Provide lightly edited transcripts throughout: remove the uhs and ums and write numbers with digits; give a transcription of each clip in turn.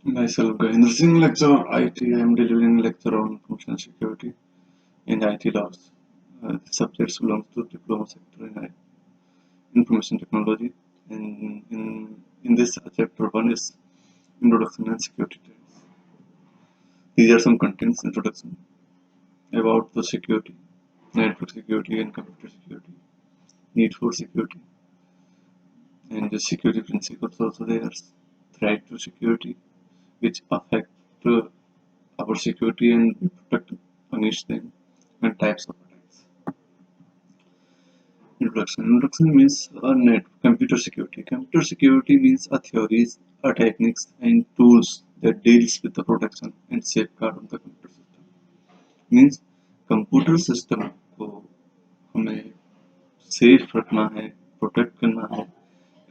Myself, Gahendra Singh, lecturer IT. I am delivering lecture on information security in IT laws. Subjects belongs to diploma sector in information technology. And in this chapter one is introduction and security trends. These are some contents introduction about the security, network security and computer security, need for security, and the security principles also there. Threat to security, which affect our security and we protect against them, and types of attacks. Introduction. Introduction means a net computer security. Computer security means a theories, a techniques, and tools that deals with the protection and safeguard of the computer system. Means computer system को हमें safe रखना है, protect करना है,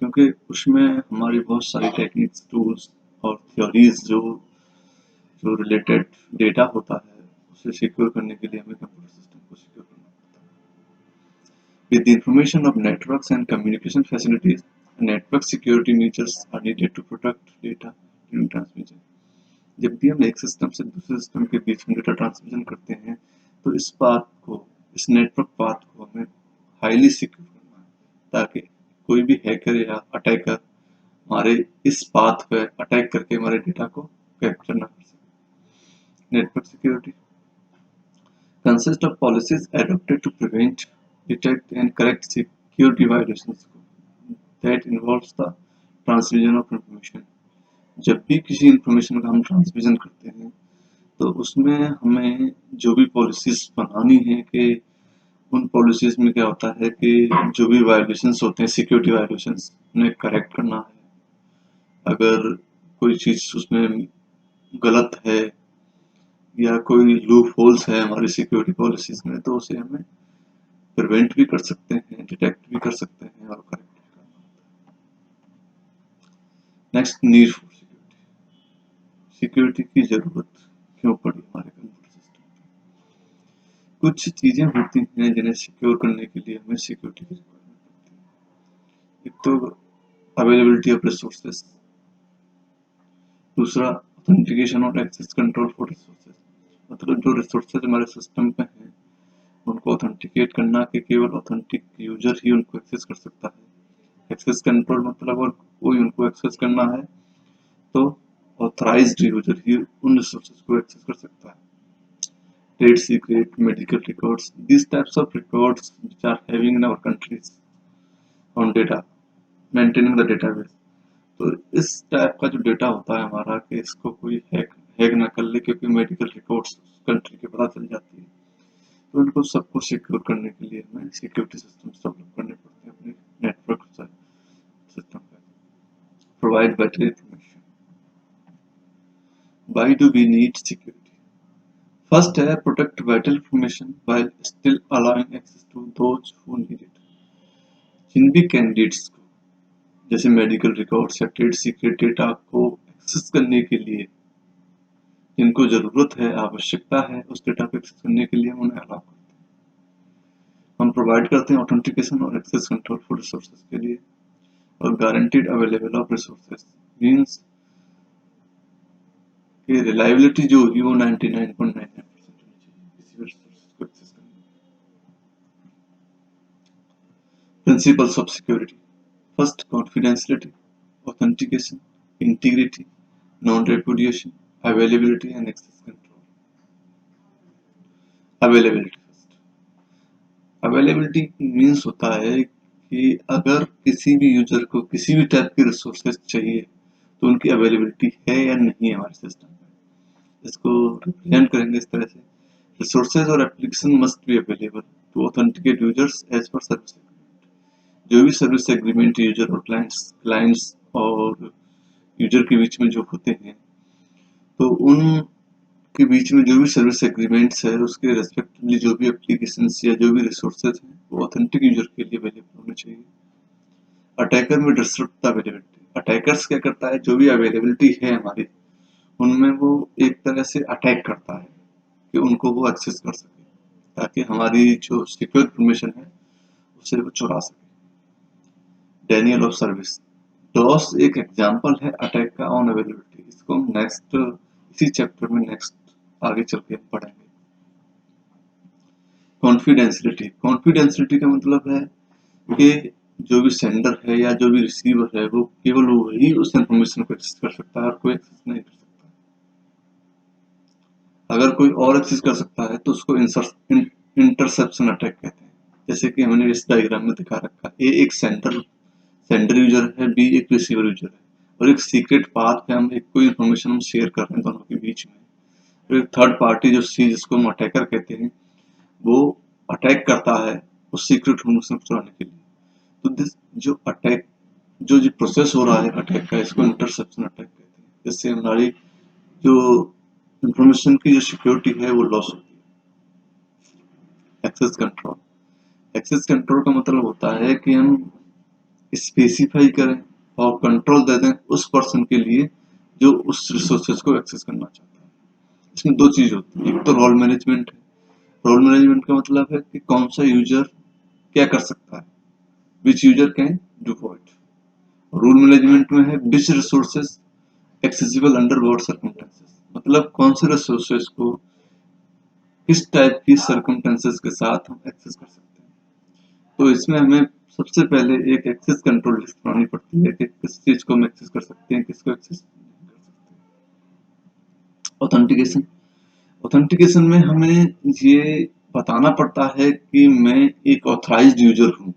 क्योंकि उसमें हमारी बहुत सारी टेक्निक्स, टूल्स और थ्योरीज जो रिलेटेड डेटा होता है उसे सिक्योर करने के लिए हमें कंप्यूटर सिस्टम को सिक्योर करना पड़ता है। With the information of networks and communication facilities, network security measures are needed to protect data during transmission. जब भी हम एक सिस्टम से दूसरे सिस्टम के बीच में डेटा ट्रांसमिशन करते हैं तो इस नेटवर्क पाथ को हमें हाईली सिक्योर करना है, ताकि कोई भी हैकर या अटैकर हमारे इस पाथ पे अटैक करके हमारे डेटा को कैप्चर ना कर सके। Network security consists of policies adopted to prevent, detect and correct security violations that involves the transmission of information. जब भी किसी इंफॉर्मेशन का हम ट्रांसमिशन करते हैं तो उसमें हमें जो भी पॉलिसीज बनानी है कि उन पॉलिसीज में क्या होता है कि जो भी वायलेशंस होते हैं, सिक्योरिटी वायलेशंस, उन्हें करेक्ट करना है। अगर कोई चीज उसमें गलत है या कोई लूप होल्स है हमारी सिक्योरिटी पॉलिसीज में तो उसे हमें प्रिवेंट भी कर सकते हैं, डिटेक्ट भी कर सकते हैं और करेक्ट भी करना होता है। Next, need for security. Security की जरूरत क्यों पड़ी हमारे कंप्यूटर सिस्टम में? कुछ चीजें होती हैं जिन्हें सिक्योर करने के लिए हमें सिक्योरिटी की रिक्वायरमेंट पड़ती है। एक तो अवेलेबिलिटी ऑफ रिसोर्सेज, दूसरा ऑथेंटिकेशन और एक्सेस कंट्रोल फॉर रिसोर्सेज, मतलब जो रिसोर्सेज हमारे सिस्टम पे हैं उनको ऑथेंटिकेट करना कि केवल ऑथेंटिक यूजर ही उनको एक्सेस कर सकता है। एक्सेस कंट्रोल मतलब अगर कोई उनको एक्सेस करना है तो ऑथराइज्ड यूजर ही उन रिसोर्सेज को एक्सेस कर सकता है। Trade secret, medical records, these types of records which are having in our countries on data, maintaining the database। तो इस टाइप का जो डेटा होता है हमारा कि इसको कोई हैक ना कर ले, क्योंकि मेडिकल रिकॉर्ड्स कंट्री के पता चल जाती है, तो इनको सबको सिक्योर करने के लिए हमें सिक्योरिटी सिस्टम डेवलप करने पड़ते हैं अपने नेटवर्क सिस्टम पे। Provide better information. Why do we need security? First है protect vital information while still allowing access to those who need it. जिन भी कैंडिडेट्स को जैसे मेडिकल रिकॉर्ड्स या ट्रेड सीक्रेट डेटा को एक्सेस करने के लिए जिनको जरूरत है, आवश्यकता है उस डेटा को एक्सेस करने के लिए हम उन्हें अलाउ करते हैं। हम प्रोवाइड करते हैं ऑथेंटिकेशन और एक्सेस कंट्रोल फॉर रिसोर्सेज के लिए, और guaranteed available of resources means कि रिलायबिलिटी जो होगी वो 99.99% होनी चाहिए किसी भी रिसोर्सेज को एक्सेस करने में। Principles of security. First, confidentiality, authentication, integrity, non repudiation, availability and access control. Availability first. Availability means होता है कि अगर किसी भी यूजर को किसी भी टाइप की रिसोर्सेज चाहिए तो उनकी अवेलेबिलिटी है या नहीं है हमारे सिस्टम में। इसको रिप्रेजेंट करेंगे इस तरह से, रिसोर्सेज और application must be available to authenticate users as per service agreement. जो भी सर्विस एग्रीमेंट यूजर और क्लाइंट्स और यूजर के बीच में जो होते हैं तो उन के बीच में जो भी सर्विस एग्रीमेंट्स है उसके रेस्पेक्टिवली जो भी एप्लीकेशंस या जो भी रिसोर्सेज हैं वो ऑथेंटिक यूजर के लिए अवेलेबल होने चाहिए। अटैकर में डिसरप्ट अवेलेबिलिटी। अटैकर्स क्या करता है, जो भी अवेलेबिलिटी है हमारी उनमें वो एक तरह से अटैक करता है कि उनको वो एक्सेस कर सके, ताकि हमारी जो सिक्योर इंफॉर्मेशन है उसे वो चुरा सके। Daniel of service. लॉस एक एग्जांपल है अटैक का ऑन अवेलेबिलिटी। इसको हम नेक्स्ट इसी चैप्टर में नेक्स्ट आगे चल के पढ़ेंगे। कॉन्फिडेंशियलिटी, कॉन्फिडेंशियलिटी का मतलब है कि जो भी सेंडर है या जो भी रिसीवर है वो केवल वही उस इंफॉर्मेशन को एक्सेस कर सकता है और कोई एक्सेस नहीं कर सकता। अगर कोई और एक्सेस कर सकता है तो उसको इंटरसेप्शन अटैक कहते हैं। जैसे कि हमने इस डायग्राम में दिखा रखा है, ए एक सेंडर यूजर है, बी एक रिसीवर यूजर है, और एक सीक्रेट पाथ पे हम एक कोई इन्फॉर्मेशन हम शेयर कर रहे हैं दोनों के बीच में। और एक थर्ड पार्टी जो सी जिसको हम अटैकर कहते हैं वो अटैक करता है उस सीक्रेट इन्फॉर्मेशन को चुराने के लिए। तो दिस जो प्रोसेस हो रहा है अटैक का, इसको इंटरसेप्शन अटैक कहते हैं। जिससे हमारी जो इंफॉर्मेशन की जो सिक्योरिटी है वो लॉस होती है। एक्सेस कंट्रोल, एक्सेस कंट्रोल का मतलब होता है कि हम स्पेसिफाई करें और कंट्रोल दे दें उस पर्सन के लिए जो उस रिसोर्सेज को एक्सेस करना चाहता है। इसमें दो चीज होती है, एक तो रोल मैनेजमेंट है। रोल मैनेजमेंट का मतलब है कि कौन सा यूजर क्या कर सकता है, which user can do what. Rule management में है which resources accessible under what circumstances, मतलब कौन से रिसोर्सेज को किस टाइप की सर्कमस्टेंसेस के साथ हम एक्सेस कर सकते हैं। तो इसमें हमें सबसे पहले एक एक्सेस कंट्रोल लिस्ट बनानी पड़ती है कि किस चीज को हम एक्सेस कर सकते हैं, किसको एक्सेस नहीं कर सकते। ऑथेंटिकेशन, ऑथेंटिकेशन में हमें ये बताना पड़ता है कि मैं एक ऑथराइज्ड यूजर हूँ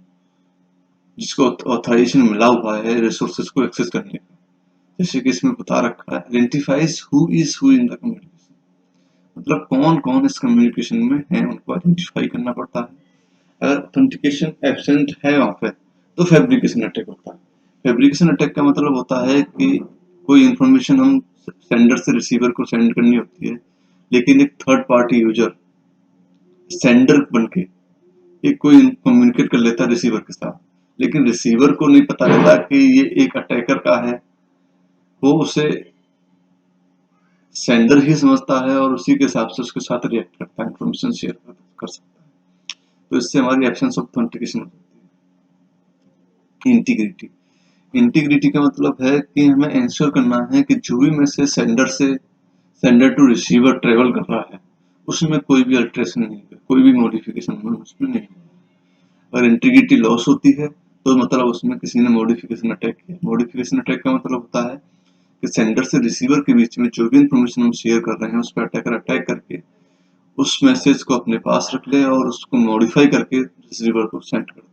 जिसको ऑथराइजेशन मिला हुआ है रिसोर्सेज को एक्सेस करने का। जैसे कि इसमें बता रखा है, identifies who is who in the communication, मतलब कौन कौन इस कम्युनिकेशन में है उनको आइडेंटिफाई करना पड़ता है। अगर ऑथेंटिकेशन एब्सेंट है वहां पे तो फैब्रिकेशन अटैक होता है। फैब्रिकेशन अटैक का मतलब होता है कि कोई इंफॉर्मेशन हम सेंडर से रिसीवर को सेंड करनी होती है, लेकिन एक थर्ड पार्टी यूजर सेंडर बनके एक कोई कम्युनिकेट कर लेता है रिसीवर के साथ, लेकिन रिसीवर को नहीं पता रहता कि ये एक अटैकर का है। वो उसे सेंडर ही समझता है और उसी के हिसाब से उसके साथ रिएक्ट करता है, इंफॉर्मेशन शेयर कर सकता है। तो इससे हमारी एब्सेंस ऑफ ऑथेंटिकेशन हो जाती है। इंटीग्रिटी, इंटीग्रिटी का मतलब है कि हमें इंश्योर करना है कि जो भी message sender to receiver travel कर रहा है उसमें कोई भी अल्टरेशन नहीं है, कोई भी मॉडिफिकेशन उसमें नहीं है। अगर इंटीग्रिटी लॉस होती है तो मतलब उसमें किसी ने मॉडिफिकेशन अटैक किया। मॉडिफिकेशन अटैक का मतलब होता है कि सेंडर से रिसीवर के बीच में जो भी इंफॉर्मेशन हम शेयर कर रहे हैं उस पर अटैकर अटैक करके उस मैसेज को अपने पास रख ले और उसको मॉडिफाई करके रिसीवर को सेंड कर दे।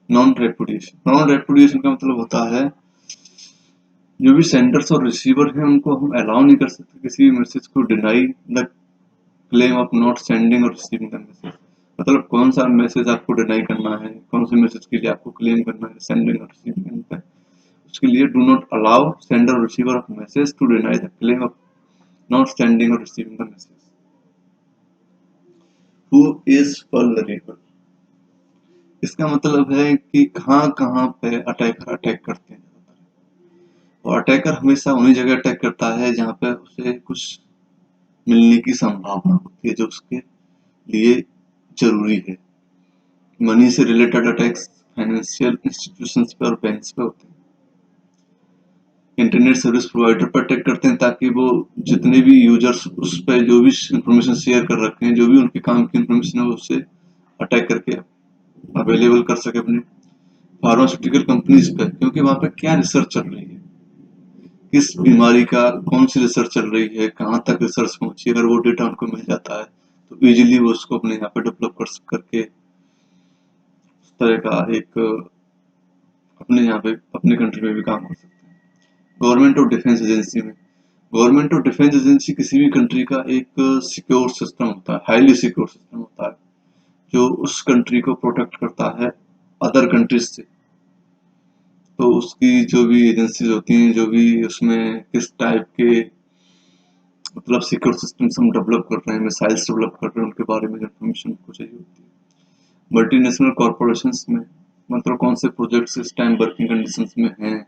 नॉन रेपुडिएशन, नॉन रेपुडिएशन का मतलब होता है जो भी सेंडर्स और रिसीवर हैं उनको हम अलाउ नहीं कर सकते किसी भी मैसेज को deny the claim of not sending और रिसीविंग द मैसेज। मतलब कौन सा मैसेज आपको डिनाई करना है, कौन से मैसेज के लिए आपको क्लेम करना है सेंडिंग और रिसीविंग करना है, उसके लिए डू नॉट अलाउ सेंडर और receiver of message to deny the claim of not sending और receiving the message. Who is vulnerable, इसका मतलब है कि कहाँ कहाँ पे अटैकर अटैक करते हैं। और अटैकर हमेशा उन्हीं जगह अटैक करता है जहाँ पे उसे कुछ मिलने की संभावना होती है जो उसके लिए जरूरी है। मनी से रिलेटेड अटैक्स फाइनेंशियल इंस्टीट्यूशंस पे और बैंक्स पे होते हैं। इंटरनेट सर्विस प्रोवाइडर पर अटैक करते हैं ताकि वो जितने भी यूजर्स उस पर जो भी इंफॉर्मेशन शेयर कर रखे हैं, जो भी उनके काम की इंफॉर्मेशन है उससे अटैक करके अवेलेबल कर सके अपने। फार्मास्यूटिकल कंपनीज पे, क्योंकि वहां पे क्या रिसर्च चल रही है, किस बीमारी का कौन सी रिसर्च चल रही है, कहाँ तक रिसर्च पहुंची, अगर वो डेटा उनको मिल जाता है तो इजीली वो उसको अपने यहाँ पे डेवलप करके उस तरह का एक अपने यहाँ पे अपने कंट्री में भी काम कर सकते हैं। गवर्नमेंट और डिफेंस एजेंसी में, गवर्नमेंट और डिफेंस एजेंसी किसी भी कंट्री का एक सिक्योर सिस्टम होता है, हाईली सिक्योर सिस्टम होता है जो उस कंट्री को प्रोटेक्ट करता है अदर कंट्रीज से। तो उसकी जो भी एजेंसीज होती हैं, जो भी उसमें किस टाइप के मतलब सिक्योर सिस्टम्स हम डेवलप कर रहे हैं, मिसाइल्स डेवलप कर रहे हैं, उनके बारे में इंफॉर्मेशन हमको चाहिए होती है। मल्टीनेशनल कॉर्पोरेशंस में मतलब कौन से प्रोजेक्ट्स इस टाइम वर्किंग कंडीशंस में हैं,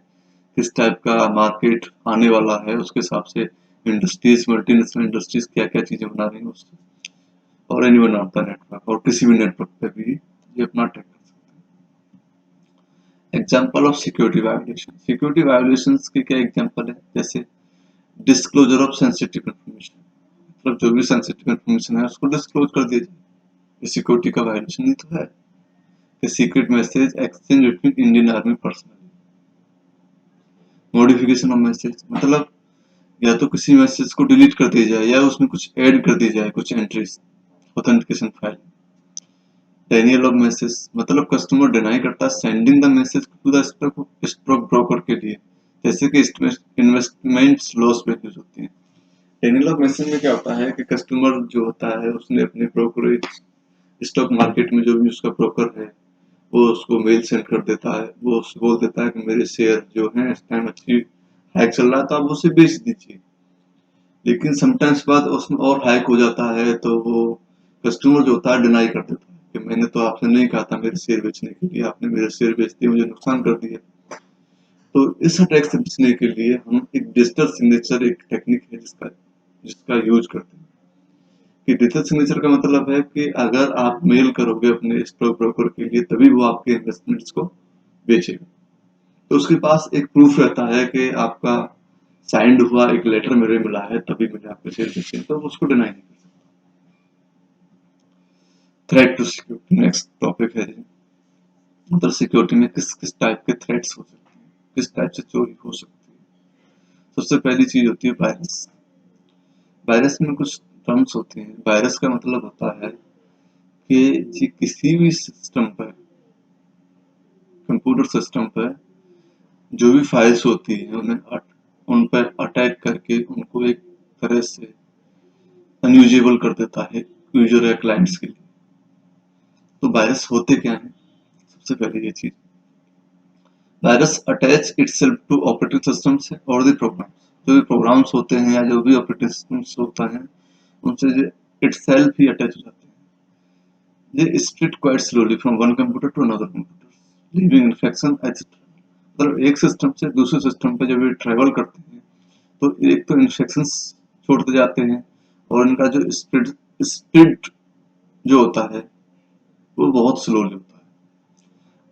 किस टाइप का मार्केट आने वाला है, उसके हिसाब से इंडस्ट्रीज, मल्टीनेशनल इंडस्ट्रीज क्या क्या चीजें बना रही हैं उससे। और एनीवन ऑफ द नेटवर्क, और किसी भी नेटवर्क पे भी ये अपना अटैक कर सकते example of security violation, security violations के क्या एग्जाम्पल है, जैसे डिस्क्लोजर ऑफ सेंसिटिव इन्फॉर्मेशन, मतलब जो भी सेंसिटिव इन्फॉर्मेशन है उसको डिस्क्लोज कर दिया जाए, ये सिक्योरिटी का वायोलेशन ही तो है। Secret message exchange between Indian army personnel, modification of message, मतलब या तो किसी मैसेज को डिलीट कर दिया जाए या उसमें कुछ ऐड कर दी जाए, कुछ entries authentication file. Denial of message, मतलब कस्टमर डिनाई करता है sending the message to the stock broker के लिए, जैसे कि इन्वेस्टमेंट लॉस वैल्यूज होती हैं। डेनियल ऑफ मैसेज में क्या होता है कि कस्टमर जो होता है उसने अपने ब्रोकरेज स्टॉक मार्केट में जो भी उसका ब्रोकर है वो उसको मेल सेंड कर देता है, वो उसको बोल देता है कि मेरे शेयर जो हैं इस टाइम अच्छी हाइक चल रहा है तो आप उसे बेच दीजिए, लेकिन समटाइम्स बाद उसमें और हाइक हो जाता है तो वो कस्टमर जो होता है डिनाई कर देता है कि मैंने तो आपसे नहीं कहा था मेरे शेयर बेचने के लिए, आपने मेरे शेयर बेच दिए, मुझे नुकसान कर दिया। तो इस अटैक से बचने के लिए हम एक डिजिटल सिग्नेचर, एक टेक्निक है जिसका जिसका यूज करते हैं। कि डिजिटल सिग्नेचर का मतलब है कि अगर आप मेल करोगे अपने स्टॉक ब्रोकर के लिए तभी वो आपके इन्वेस्टमेंट्स को बेचेगा, तो उसके पास एक प्रूफ रहता है कि आपका साइंड हुआ एक लेटर मेरे मिला है तभी मैंने आपके शेयर बेचे, तो उसको डिनाई नहीं कर सकता। Threat to security next topic है। मतलब सिक्योरिटी में किस किस टाइप के थ्रेट्स हो सकते हैं, किस टाइप से चोरी हो सकती है। सबसे पहली चीज होती है वायरस। वायरस में कुछ टर्म्स होते हैं। वायरस का मतलब होता है कि किसी भी सिस्टम पर, कंप्यूटर सिस्टम पर जो भी फाइल्स होती हैं उन पर अटैक करके उनको एक तरह से अनयूजेबल कर देता है यूजर या क्लाइंट्स के लिए। तो वायरस होते क्या हैं, सबसे पहले ये चीज, virus attach itself to operating systems और द प्रोग्राम्स, जो भी प्रोग्राम्स होते हैं या जो भी ऑपरेटिंग सिस्टम्स होता है उनसे इटसेल्फ ही अटैच हो जाते हैं। ये split quite slowly from one computer to another computer leaving infection etcetera, मतलब एक सिस्टम से दूसरे सिस्टम पे जब ये ट्रेवल करते हैं तो एक तो इन्फेक्शन छोड़ते जाते हैं और इनका जो स्प्लिट स्प्लिट जो होता है वो बहुत स्लोली होता है।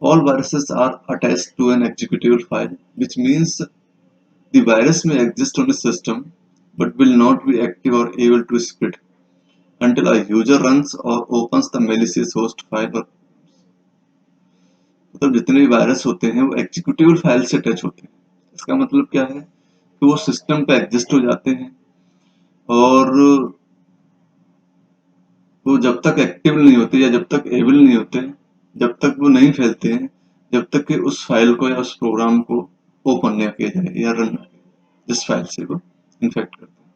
All viruses are attached to an executable file, which means the virus may exist on a system but will not be active or able to spread until a user runs or opens the malicious host file or, मतलब जितने भी virus होते हैं वो executable file से attach होते हैं। इसका मतलब क्या है कि वो सिस्टम पे एग्जिस्ट हो जाते हैं और वो जब तक एक्टिव नहीं होते या जब तक एबल नहीं होते, जब तक वो नहीं फैलते हैं, जब तक कि उस फाइल को या उस प्रोग्राम को ओपन ना किया जाए या रन ना किया जाए जिस फाइल से वो इन्फेक्ट करते हैं।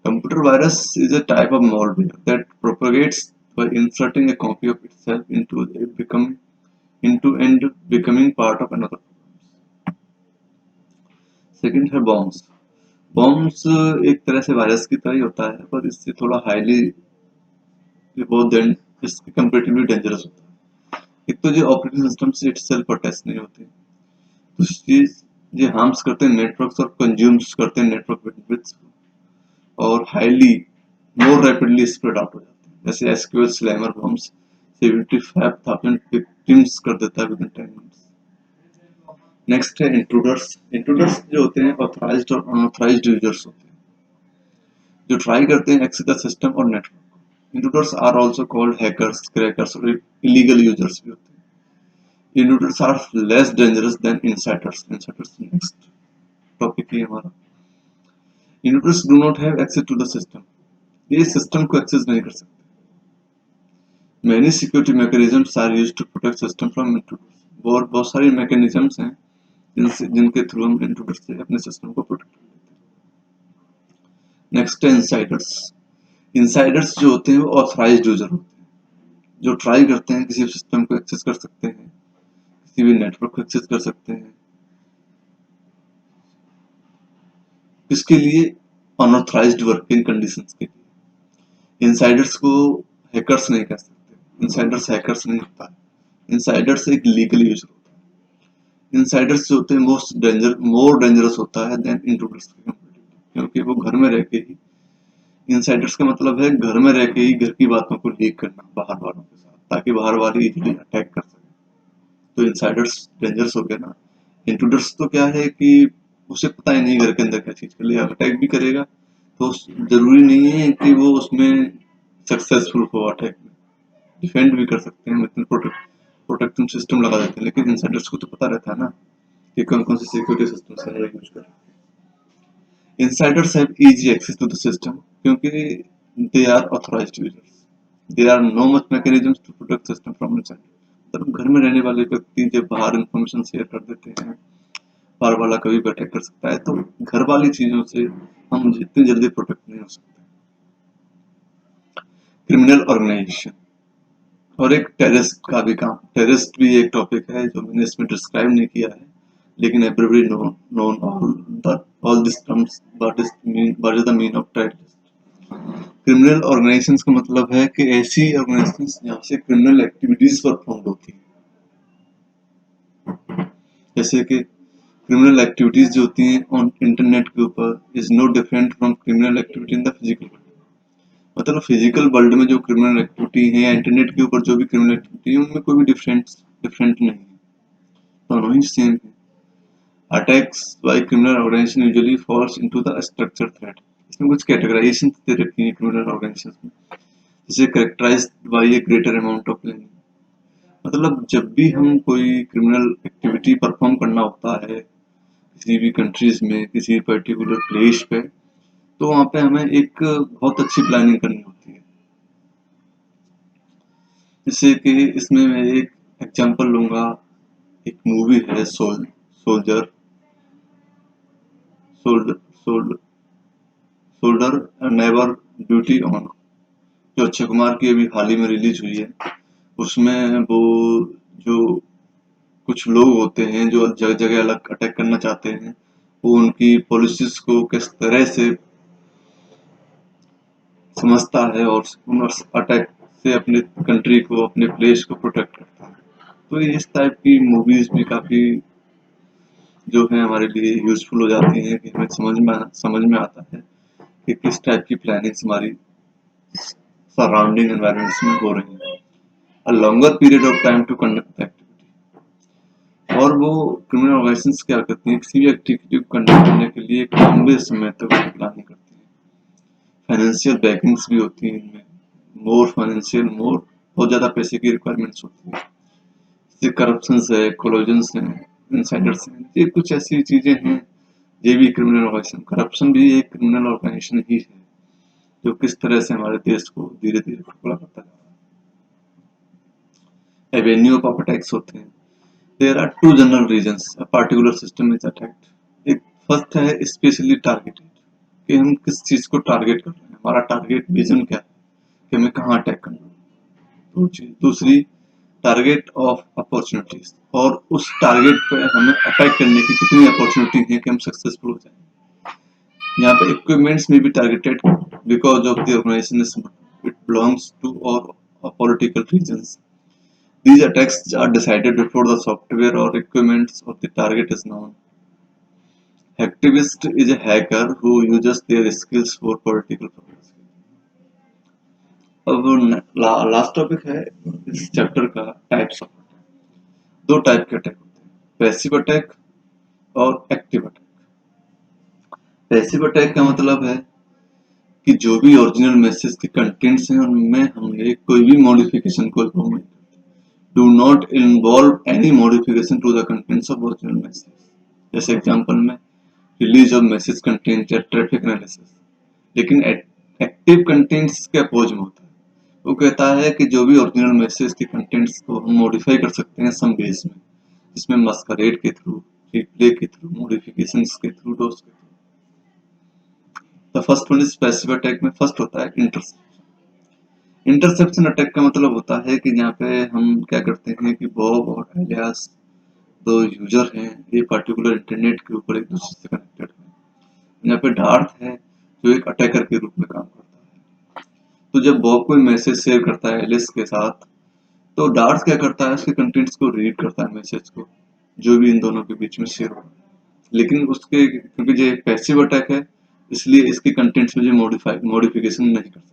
Computer virus is a type of malware that propagates by inserting a copy of itself into and becoming part of another. Second है बॉम्ब्स। बॉम्ब्स एक तरह से वायरस की तरह ही होता है पर इससे थोड़ा हाईली, बहुत इसके कंपेरेटिवली डेंजरस होता है। एक तो जो ऑपरेटिंग सिस्टम से इटसेल्फ अटैच नहीं होते, दूसरी चीज ये हार्म्स करते हैं नेटवर्क्स और कंज्यूम्स करते हैं नेटवर्क बैंडविड्थ और हाईली मोर रैपिडली स्प्रेड आउट हो जाते हैं, जैसे एसक्यूएल स्लैमर बॉम्ब्स 75,000 विक्टिम्स कर देता है विद इन 10 मिनट्स। नेक्स्ट है इंट्रूडर्स। इंट्रूडर्स जो होते हैं ऑथराइज्ड और अनऑथराइज्ड यूजर्स होते हैं जो ट्राई करते हैं एक्सेस द सिस्टम और network. Intruders are also called hackers, crackers और इलीगल यूजर्स भी होते हैं। Intruders are less dangerous than insiders. Insiders next topic है हमारा। Intruders do not have access to the system, ये सिस्टम को एक्सेस नहीं कर सकते। Many security mechanisms are used to protect system from intruders, और बहुत सारी मैकेनिज्म्स हैं जिनके थ्रू हम इंट्रूडर से अपने सिस्टम को प्रोटेक्ट कर लेते हैं। नेक्स्ट है इनसाइडर्स। इनसाइडर्स जो होते हैं वो ऑथराइज्ड यूजर होते हैं जो ट्राई करते हैं किसी सिस्टम को एक्सेस कर सकते हैं, किसी भी नेटवर्क को एक्सेस कर सकते हैं, किसके लिए, अनऑथराइज्ड वर्किंग कंडीशंस के लिए। इनसाइडर्स को हैकर्स नहीं कह सकते, इनसाइडर्स हैकर्स नहीं होता है, इनसाइडर्स एक लीगल यूजर होता है। इनसाइडर्स जो होते हैं मोर डेंजरस होता है देन इंट्रूडर्स के कंपैरेटिवली, क्योंकि वो घर में रह के ही, इनसाइडर्स का मतलब है घर में रह के ही घर की बातों को लीक करना बाहर वालों के साथ ताकि बाहर वाले इजीली अटैक कर सके। तो इनसाइडर्स डेंजरस हो गया ना। इंट्रूडर्स तो क्या है कि उसे पता ही नहीं घर के अंदर क्या चीज कर लिया, अटैक भी करेगा तो जरूरी नहीं है कि वो उसमें सक्सेसफुल हो अटैक में, डिफेंड भी कर सकते हैं, मतलब प्रोटेक्शन सिस्टम लगा देते हैं, लेकिन इनसाइडर्स को तो पता रहता है ना कि कौन कौन से सिक्योरिटी सिस्टम से यूज कर। Insiders have easy access to the system क्योंकि they are authorized users. There are no much mechanisms to protect system from inside. मतलब घर में रहने वाले व्यक्ति जब बाहर इंफॉर्मेशन शेयर कर देते हैं, बाहर वाला कभी भी अटैक कर सकता है, तो घर वाली चीजों से हम जितनी जल्दी प्रोटेक्ट नहीं हो सकते। क्रिमिनल ऑर्गेनाइजेशन और एक टेररिस्ट का भी काम। टेररिस्ट भी एक टॉपिक है जो मैंने इसमें डिस्क्राइब नहीं किया है, लेकिन everybody known all this terms what is the mean of terrorist. Criminal organisations का मतलब है कि ऐसी ऑर्गेनाइजेशंस जहाँ से क्रिमिनल एक्टिविटीज परफॉर्म होती है, जैसे कि क्रिमिनल एक्टिविटीज जो होती हैं ऑन इंटरनेट के ऊपर is no different from criminal activity in the physical world. मतलब फिजिकल वर्ल्ड में जो क्रिमिनल एक्टिविटी है या इंटरनेट के ऊपर जो भी क्रिमिनल एक्टिविटी है उनमें कोई भी डिफरेंट नहीं है, दोनों ही सेम है। Attacks by criminal organization usually falls into the structure threat. इसमें कुछ कैटेगराइजेशन दे रखी है क्रिमिनल ऑर्गेनाइजेशन में, जैसे characterized by a greater amount of planning. मतलब जब भी हम कोई क्रिमिनल एक्टिविटी परफॉर्म करना होता है किसी भी कंट्रीज में किसी पर्टिकुलर प्लेस पे, तो वहां पे हमें एक बहुत अच्छी प्लानिंग करनी होती है। जैसे कि इसमें मैं एक एग्जांपल लूंगा, एक मूवी है soldier soldier soldier soldier never duty on, जो अक्षय कुमार की अभी हाल ही में रिलीज हुई है। उसमें वो जो कुछ लोग होते हैं जो जगह जगह अलग अटैक करना चाहते हैं, वो उनकी पॉलिसीज को किस तरह से समझता है और उन अटैक से अपने कंट्री को अपने प्लेस को प्रोटेक्ट करता है। तो इस टाइप की मूवीज भी काफी जो है हमारे लिए यूजफुल हो जाती हैं कि हमें समझ में आता है कि किस टाइप की प्लानिंग्स हमारी सराउंडिंग एनवायरमेंट्स में हो रही है। A longer period of time to conduct the activity. और वो क्रिमिनल ऑर्गेनाइजेशंस क्या करती हैं, किसी भी एक्टिविटी को कंडक्ट करने के लिए एक लंबे समय तक प्लानिंग करती है। फाइनेंशियल बैकिंग्स भी होती हैं इनमें, मोर बहुत ज्यादा पैसे की रिक्वायरमेंट्स होती है। जैसे करप्शन है, कोलोजन्स हैं, इनसाइडर्स हैं, ये कुछ ऐसी चीजें हैं। ये भी क्रिमिनल ऑर्गेनाइजेशन, करप्शन भी एक क्रिमिनल ऑर्गेनाइजेशन ही है जो किस तरह से हमारे देश को धीरे धीरे टुकड़ा करता है। एवेन्यू ऑफ अटैक्स होते हैं। There are two general reasons a particular system is attacked. एक फर्स्ट है स्पेशली टारगेटेड, कि हम किस चीज को टारगेट कर रहे हैं, हमारा टारगेट विजन क्या है कि हमें कहाँ अटैक करना है, दो चीज। दूसरी टारगेट ऑफ अपॉर्चुनिटीज, और उस टारगेट पे हमें अटैक करने की कितनी अपॉर्चुनिटी है कि हम सक्सेसफुल हो जाए। यहाँ पे इक्विपमेंट्स में भी targeted because of the organization it belongs to और political reasons. These attacks are decided before the software or equipment of the target is known. Hacktivist is a hacker who uses their skills for political purposes. अब last topic है इस chapter का, types of attack. दो type के attack होते हैं, passive attack और active attack. Passive attack का मतलब है कि जो भी ओरिजिनल मैसेज के कंटेंट्स हैं उनमें हमने कोई भी मॉडिफिकेशन को इन्वॉल्व नहीं करते। Do not involve any modification to the contents of original message. जैसे एग्जांपल में रिलीज ऑफ मैसेज कंटेंट या ट्रैफिक एनालिसिस। लेकिन एक्टिव कंटेंट्स इसके अपोज में होता है, वो कहता है कि जो भी ओरिजिनल मैसेज के कंटेंट्स को हम मॉडिफाई कर सकते हैं सम बेस में, जिसमें मस्करेड के थ्रू, रिप्ले के थ्रू, मॉडिफिकेशंस के थ्रू, डोज के through. The first one is passive attack में फर्स्ट होता है इंटरसेप्शन। इंटरसेप्शन अटैक का मतलब होता है कि यहाँ पे हम क्या करते हैं कि बॉब और एलियास दो यूजर हैं, ये पर्टिकुलर इंटरनेट के ऊपर एक दूसरे से कनेक्टेड हैं। यहाँ पे डार्थ है जो एक अटैकर के रूप में काम करता है। तो जब बॉब कोई मैसेज शेयर करता है एलिस के साथ, तो डार्थ क्या करता है, उसके कंटेंट्स को रीड करता है, मैसेज को जो भी इन दोनों के बीच में शेयर हो रहा है। लेकिन उसके क्योंकि ये पैसिव अटैक है, इसलिए इसके कंटेंट्स में जो मॉडिफिकेशन नहीं कर सकता,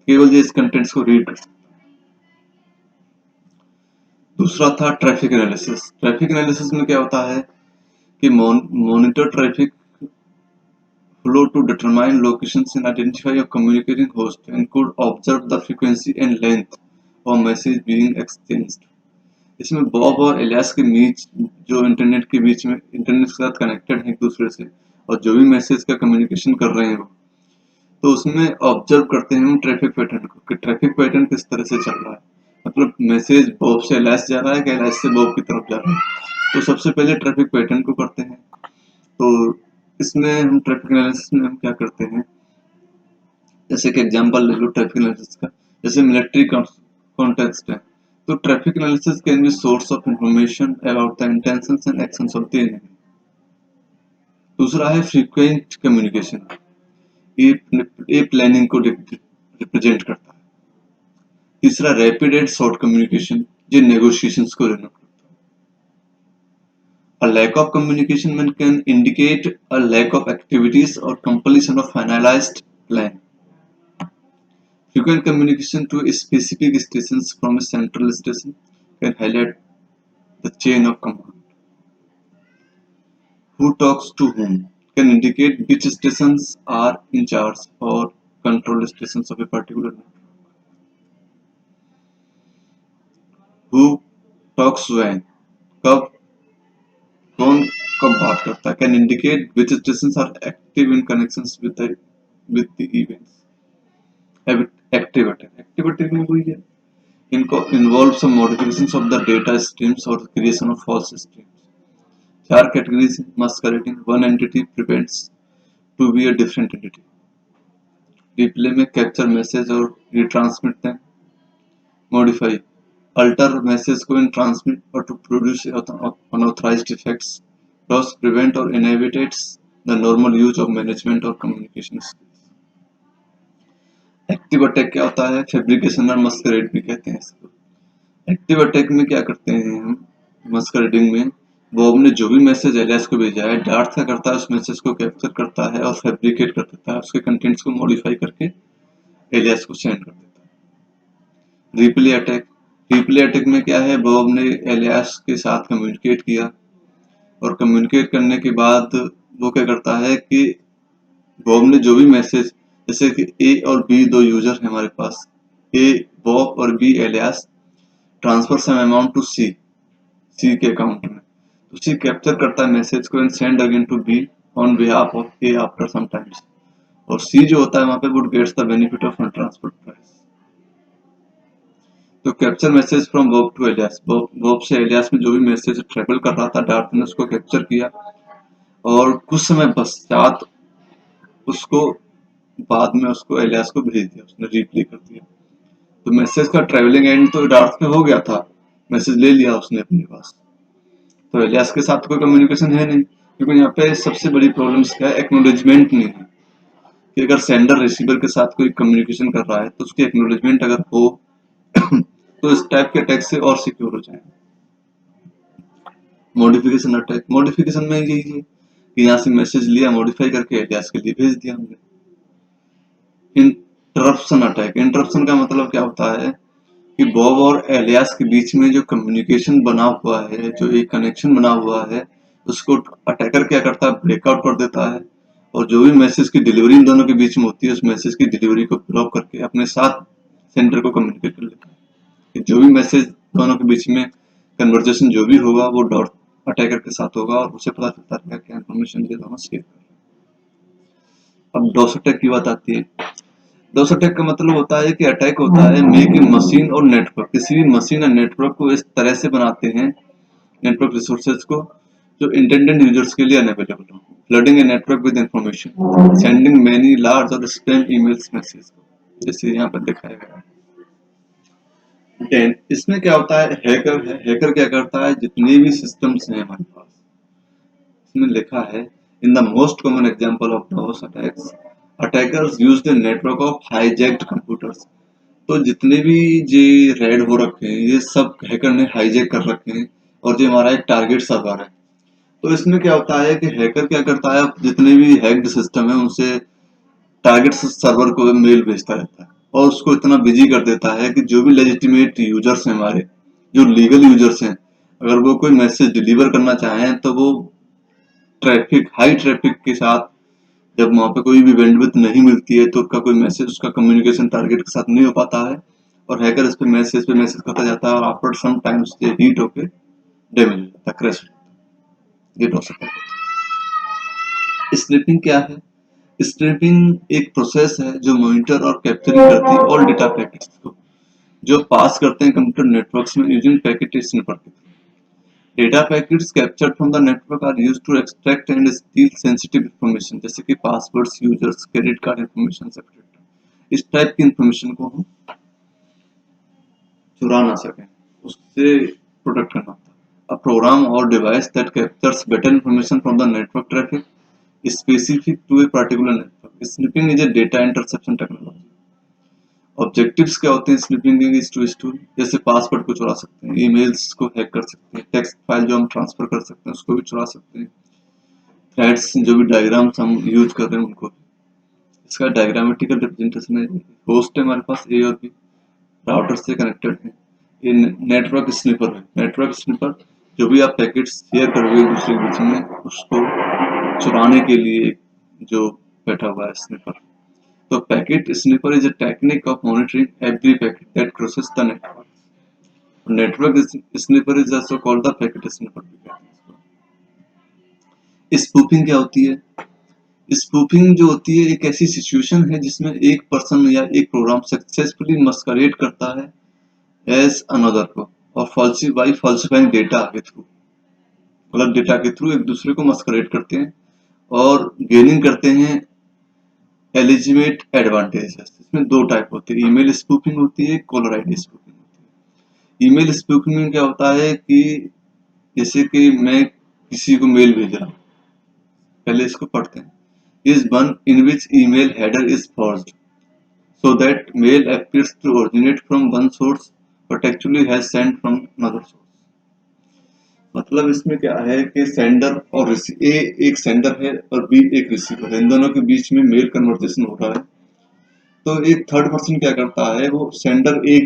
केवल ये इस कंटेंट्स को रीड कर सकता है। दूसरा था ट्रैफिक एनालिसिस। ट्रैफिक एनालिसिस में क्या होता है कि monitor traffic flow to determine locations and identify a communicating host and could observe the frequency and length of message being exchanged। इसमें बॉब और एलियास के बीच जो इंटरनेट के बीच में इंटरनेट के साथ कनेक्टेड है एक दूसरे से और जो भी मैसेज का कम्युनिकेशन कर रहे हैं वो, तो उसमें ऑब्जर्व करते हैं हम ट्रैफिक पैटर्न को कि ट्रैफिक पैटर्न किस तरह से चल रहा है, मतलब मैसेज बॉब से एलियास जा रहा है कि एलियास से बॉब की तरफ जा रहा है। तो सबसे पहले ट्रैफिक पैटर्न को करते हैं। तो इसमें हम ट्रैफिक एनालिसिस में हम क्या करते हैं, जैसे कि एग्जांपल ले लो ट्रैफिक एनालिसिस का, जैसे मिलिट्री कॉन्टेक्स्ट है तो traffic analysis can be source of information about the intentions and actions of the enemy. दूसरा है फ्रीक्वेंट कम्युनिकेशन, ये प्लानिंग को रिप्रेजेंट करता है। तीसरा रैपिड एंड शॉर्ट कम्युनिकेशन, ये नेगोशिएशंस को डिनोट करता है। A lack of communication can indicate a lack of activities or completion of finalized plan. Frequent communication to specific stations from a central station can highlight the chain of command. Who talks to whom can indicate which stations are in charge or control stations of a particular network. Who talks when, कब कौन कब बात करता है, can indicate which stations are active in connections with the events. Active attack में वही है, इनको involve some modifications of the data streams or creation of false streams. चार categories masquerading one entity prevents to be a different entity. Replay में capture message और retransmit दें। Modify alter message को in transmit और to produce unauthorized effects. Loss prevent और inhibits the normal use of management और communication skills. Active attack क्या होता है, फैब्रिकेशन और मस्करेड भी कहते हैं इसको। एक्टिव अटैक में क्या करते हैं हम, मस्करेडिंग में बॉब ने जो भी मैसेज एलियास को भेजा है डार्थ क्या करता है, उस मैसेज को कैप्चर करता है और फैब्रिकेट कर देता है, उसके कंटेंट्स को मॉडिफाई करके एलियास को सेंड कर देता है। रिप्ले अटैक, रिप्ले अटैक में क्या है, बॉब ने एलियास के साथ कम्युनिकेट किया और कम्युनिकेट करने के बाद वो क्या करता है कि बॉब ने जो भी मैसेज, जैसे कि ए और बी दो यूजर है हमारे पास, ए बॉब और B Alice, transfer some amount to C, C के अकाउंट में, तो सी कैप्चर करता है मैसेज को and send again to B on behalf of A after some times, और सी जो होता है वहां पे would gets the benefit of transfer price. तो capture message from Bob to Alice, Bob से एलियास में जो भी मैसेज ट्रेवल कर रहा था डार्थ ने उसको कैप्चर किया और कुछ समय पश्चात उसको बाद में उसको एलियास को भेज दिया, उसने रिप्ले कर दिया। तो मैसेज का ट्रेवलिंग एंड तो डार्थ में हो गया था, मैसेज ले लिया उसने अपने पास, तो एलियास के साथ कोई कम्युनिकेशन है नहीं, क्योंकि यहाँ पे सबसे बड़ी प्रॉब्लम क्या है, एक्नोलेजमेंट नहीं है कि अगर सेंडर रिसीवर के साथ कोई कम्युनिकेशन कर रहा है तो उसकी एक्नोलेजमेंट अगर हो तो इस टाइप के अटैक से और सिक्योर हो जाए। मॉडिफिकेशन अटैक, मॉडिफिकेशन में यही है कि यहाँ से मैसेज लिया, मॉडिफाई करके एलियास के लिए भेज दिया हमने। इंटरप्शन अटैक, इंटरप्शन का मतलब क्या होता है कि बॉब और एलियास के बीच में जो कम्युनिकेशन बना हुआ है, जो एक कनेक्शन बना हुआ है, उसको अटैकर क्या करता है, ब्रेकआउट कर देता है और जो भी मैसेज की डिलीवरी इन दोनों के बीच में होती है उस मैसेज की डिलीवरी को ब्लॉक करके अपने साथ सेंडर को कम्युनिकेट कर लेता है कि जो भी मैसेज दोनों के बीच में कन्वर्जेशन जो भी होगा वो डॉट अटैकर के साथ होगा और उसे पता चलता रहेगा क्या इन्फॉर्मेशन ये दोनों शेयर कर रहे हैं। अब डॉस अटैक की बात आती है। डॉस अटैक का मतलब होता है कि अटैक होता है मेकिंग मशीन और नेटवर्क, किसी भी मशीन और नेटवर्क को इस तरह से बनाते हैं, नेटवर्क रिसोर्सेज को जो इंटेंडेड यूजर्स के लिए अनअवेलेबल हो, flooding a network with information, sending many large और स्पैम ईमेल्स मैसेज, जैसे यहाँ पर दिखाया गया है। इसमें क्या होता है, हैकर क्या करता है, जितने भी सिस्टम्स हैं हमारे पास, इसमें लिखा है in the most common example of DoS attacks attackers use the network of hijacked computers. तो जितने भी जे रेड हो रखे हैं ये सब हैकर ने हाईजैक कर रखे हैं और जो हमारा एक टारगेट सर्वर है। तो इसमें क्या होता है कि हैकर क्या करता है, जितने भी हैक्ड सिस्टम है उनसे टारगेट सर्वर को मेल भेजता रहता है और उसको इतना बिजी कर देता है कि जो भी लेजिटिमेट यूजर्स हैं हमारे जो लीगल यूजर्स हैं, अगर वो कोई मैसेज डिलीवर करना चाहें तो वो हाई ट्रैफिक के साथ, जब वहां पे कोई भी बैंडविड्थ नहीं मिलती है तो उसका कोई मैसेज, उसका कम्युनिकेशन टारगेट के साथ नहीं हो पाता है, और हैकर इस पे मैसेज करता जाता है, और आफ्टर सम टाइम्स ये हीट होके डैमेज हो जाता है, क्रैश हो जाता है। ये प्रोसेस है। स्निपिंग क्या है? स्निपिंग एक प्रोसेस है जो मॉनिटर और कैप्चरिंग करती है ऑल डेटा पैकेट्स को, जो पास करते हैं कंप्यूटर नेटवर्क्स में यूजिंग पैकेट स्निपर के थ्रू। Data packets captured from the network are used to extract and steal sensitive information, जैसे कि passwords, users, credit card information, etcetera. इस टाइप की इंफॉर्मेशन को हम चुरा ना सकें, उससे प्रोटेक्ट करना होता है। A program or device that captures better information from the network traffic is specific to a particular network. Sniffing is a data interception technology. Objectives क्या होते हैं स्निपिंग के? इस टू जैसे पासवर्ड को चुरा सकते हैं, ईमेल्स को हैक कर सकते हैं, टेक्स्ट फाइल जो हम ट्रांसफर कर सकते हैं उसको भी चुरा सकते हैं, थ्रेड्स जो भी डायग्राम्स हम यूज कर रहे हैं उनको भी। इसका डायग्रामेटिकल रिप्रेजेंटेशन है, होस्ट है हमारे पास ए और बी, राउटर से कनेक्टेड है। ये नेटवर्क स्निपर है। नेटवर्क स्निपर जो भी आप पैकेट शेयर करोगे दूसरे के बीच में, उसको चुराने के लिए जो बैठा हुआ है स्निपर। तो packet sniper is a technique of monitoring every packet that crosses the network. Network sniffer is also called the packet sniffer भी कहते हैं इसको। स्पूफिंग क्या होती है? स्पूफिंग जो होती है एक ऐसी सिचुएशन है जिसमें एक पर्सन या एक प्रोग्राम सक्सेसफुली मस्करेट करता है एज अनदर को, और फॉल्सिफाइंग डेटा के थ्रू, गलत डेटा के थ्रू एक दूसरे को मस्करेट करते हैं और गेनिंग करते हैं एलिजिमेट एडवांटेजेस। इसमें दो टाइप होते हैं, ईमेल स्पूफिंग होती है, कॉलर आईडी स्पूफिंग होती है। ईमेल स्पूफिंग में क्या होता है कि जैसे कि मैं किसी को मेल भेज रहा हूँ, पहले इसको पढ़ते हैं। Is one in which email header is forged so that mail appears to originate from one source but actually has sent from another source। मतलब इसमें क्या है कि सेंडर और ए एक सेंडर है और बी एक रिसीवर है, इन दोनों के बीच में मेल कन्वर्सेशन हो रहा है। तो एक थर्ड पर्सन क्या करता है, वो सेंडर ए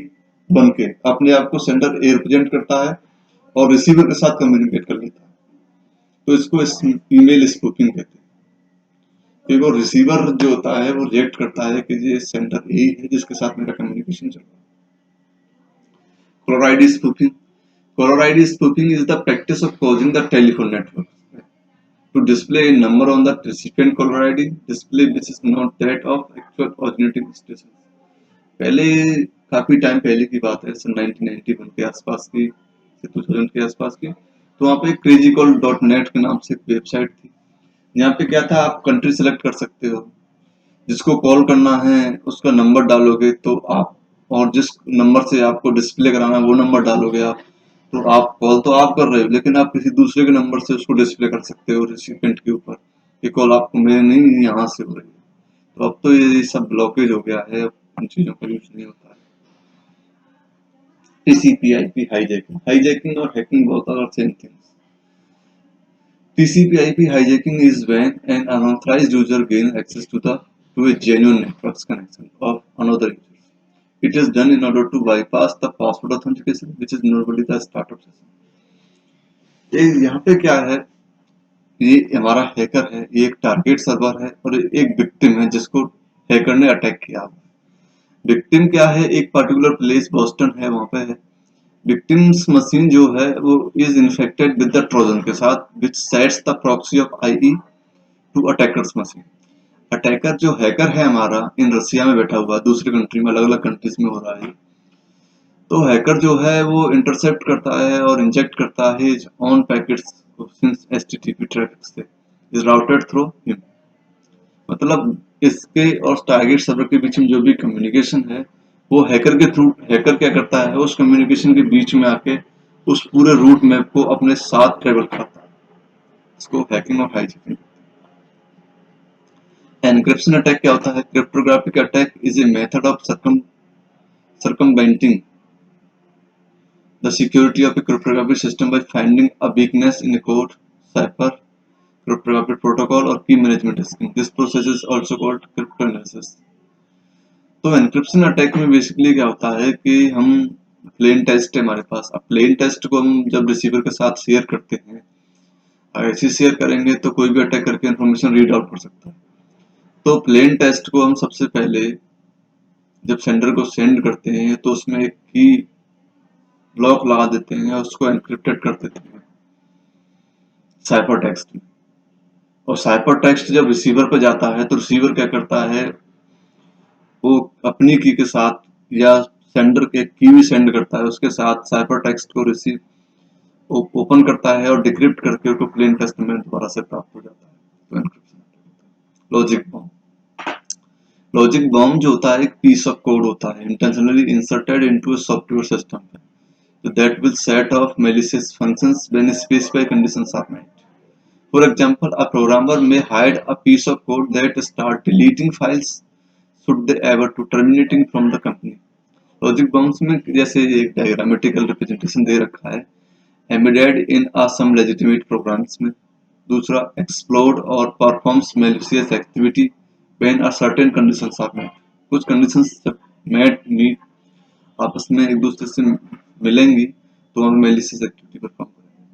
बन के अपने आप को सेंडर ए रिप्रेजेंट करता है और रिसीवर के साथ कम्युनिकेट कर लेता है। तो इसको ईमेल स्पूफिंग कहते हैं। कि वो रिसीवर जो होता है वो रिएक्ट करता है कि ये सेंडर ए है जिसके साथ मेरा कम्युनिकेशन चल रहा है। Caller ID spoofing. Caller ID spoofing is the practice of causing the telephone network to display a number on the recipient caller ID display which is not that of actual originating station। पहले काफी time पहले की बात है, सन 1991 के आसपास की, 2000 के आसपास की। तो वहाँ पे crazycall.net के नाम से एक वेबसाइट थी। यहाँ पे क्या था, आप कंट्री सेलेक्ट कर सकते हो, जिसको कॉल करना है उसका नंबर डालोगे तो आप, और जिस नंबर से आपको डिस्प्ले कराना है वो नंबर डालोगे आप, तो आप कॉल तो आप कर रहे हो लेकिन आप किसी दूसरे के नंबर से उसको डिस्प्ले कर सकते हो रिसिपिएंट के ऊपर, ये कॉल आपको मेरे नहीं यहाँ से हो रही है। तो अब तो ये सब ब्लॉकेज हो गया है, अब इन चीजों का यूज नहीं होता है। TCP/IP हाईजैकिंग और hacking both are same things. TCP/IP hijacking is when an unauthorized user gains access to a genuine network connection of another user. It is done in order to bypass the password authentication, which is normally the startup session। ये यहाँ पे क्या है, ये हमारा hacker है, ये एक टारगेट सर्वर है और एक विक्टिम है जिसको हैकर ने अटैक किया। विक्टिम क्या है, एक पर्टिकुलर प्लेस बोस्टन है, वहां पे है। विक्टिम्स मशीन जो है वो is infected with the trojan के साथ which sets the proxy of IE to attackers machine. Attacker जो हैकर है हमारा इन रसिया में बैठा हुआ, दूसरे कंट्री में, अलग अलग कंट्रीज में हो रहा है। तो हैकर जो है वो इंटरसेप्ट करता है और इंजेक्ट करता है on packets since HTTP traffic से इज राउटेड थ्रू हिम। मतलब इसके और टारगेट सर्वर के बीच में जो भी कम्युनिकेशन है वो हैकर के थ्रू, हैकर क्या करता है उस कम्युनिकेशन के बीच में आके उस पूरे रूट मैप को अपने साथ ट्रेवल कराता है। इसको हैकिंग और हाईजैकिंग। एनक्रिप्शन अटैक क्या होता है? Cryptographic attack is a method of circumventing the security of a cryptographic system by finding a weakness in a code, cipher, cryptographic protocol or key management scheme। This process is also called cryptanalysis। तो encryption attack में basically क्या होता है कि हम plane test है हमारे पास। अब प्लेन टेस्ट को हम जब रिसीवर के साथ शेयर करते हैं, ऐसे शेयर करेंगे तो कोई भी अटैक करके इन्फॉर्मेशन रीड आउट कर सकता है। तो प्लेन टेस्ट को हम सबसे पहले जब सेंडर को सेंड करते हैं तो उसमें एक की ब्लॉक लगा देते हैं और उसको एनक्रिप्टेड कर देते हैं साइफर टेक्स्ट में। और साइफर टेक्स्ट जब रिसीवर पे जाता है तो रिसीवर क्या करता है, वो अपनी की के साथ या सेंडर के की भी सेंड करता है उसके साथ साइफर टेक्स्ट को रिसीव ओपन करता है और डिक्रिप्ट करके उसको प्लेन टेस्ट में दोबारा से प्राप्त हो जाता है। तो encryption. Logic bomb. Logic bomb जो होता है एक पीस ऑफ कोड होता है intentionally inserted into a software system that will set off malicious functions when specified conditions are met. For example, a programmer may hide a piece of code that start deleting files should they ever to terminating from the company. Logic bombs में जैसे एक diagrammatical representation दे रखा है, embedded in a some legitimate programs में। दूसरा, explode और performs malicious activity when a certain conditions are met. कुछ conditions जब met meet आपस में एक दूसरे से मिलेंगी तो हम malicious activity परफॉर्म करेंगे।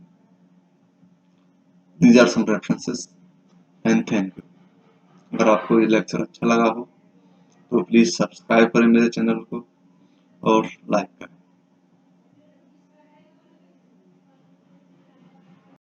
These are some references and thank you। अगर आपको ये लेक्चर अच्छा लगा हो तो प्लीज सब्सक्राइब करें मेरे चैनल को और लाइक